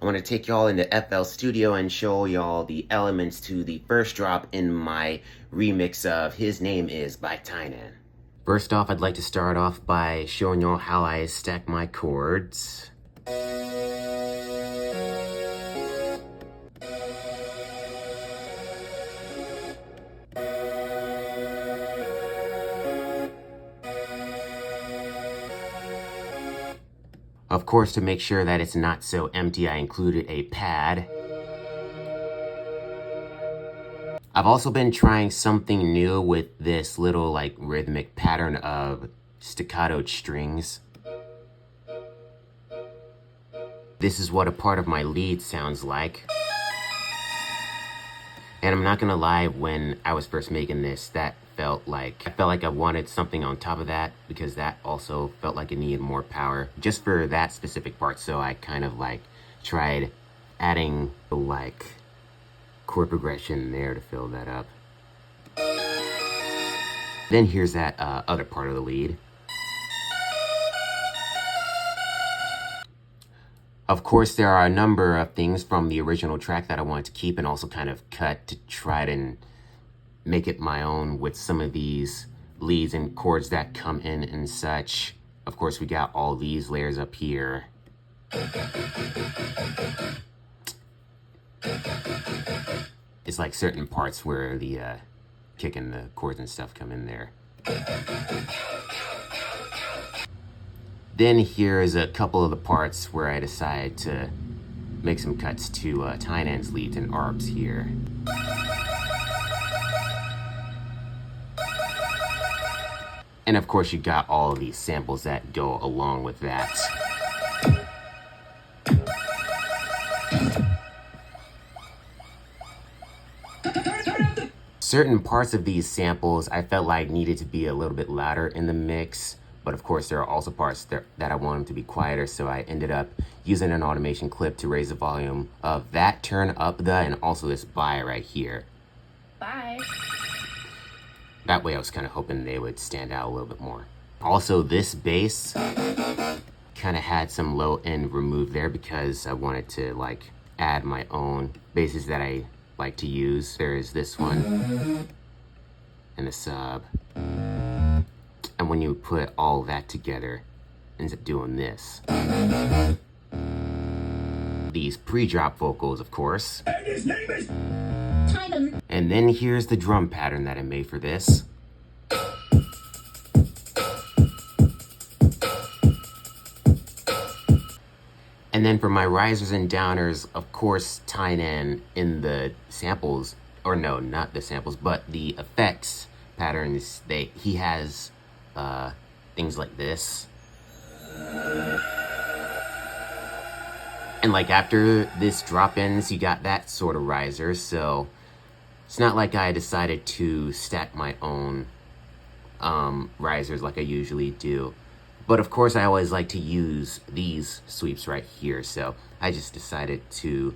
I want to take y'all into FL Studio and show y'all the elements to the first drop in my remix of His Name Is by TYNAN. First off, I'd like to start off by showing y'all how I stack my chords. Of course, to make sure that it's not so empty, I included a pad. I've also been trying something new with this little rhythmic pattern of staccato strings. This is what a part of my lead sounds like. And I'm not gonna lie, when I was first making this, I felt like I wanted something on top of that, because that also felt like it needed more power just for that specific part. So I kind of tried adding chord progression there to fill that up. Then here's that other part of the lead. Of course, there are a number of things from the original track that I wanted to keep and also kind of cut to try to make it my own with some of these leads and chords that come in and such. Of course, we got all these layers up here. It's like certain parts where the kick and the chords and stuff come in there. Then here's a couple of the parts where I decided to make some cuts to TYNAN's leads and arps here. And of course you got all of these samples that go along with that. Certain parts of these samples I felt like needed to be a little bit louder in the mix, but of course there are also parts that I want them to be quieter, so I ended up using an automation clip to raise the volume of that turn up the, and also this bye right here. Bye. That way I was kind of hoping they would stand out a little bit more. Also, this bass kind of had some low end removed there because I wanted to add my own basses that I like to use. There is this one and the sub. And when you put all that together, it ends up doing this. These pre-drop vocals, of course. And his name is TYNAN. And then here's the drum pattern that I made for this. And then for my risers and downers, of course, TYNAN in the samples, or no, not the samples, but the effects patterns, he has things like this. And after this drop ends, you got that sort of riser, so it's not like I decided to stack my own risers like I usually do. But of course I always like to use these sweeps right here, so I just decided to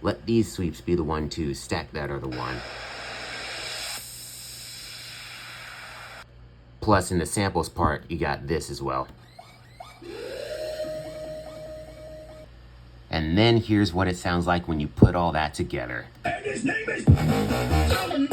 let these sweeps be the one to stack that other one. Plus in the samples part, you got this as well. And then here's what it sounds like when you put all that together. And his name is TYNAN.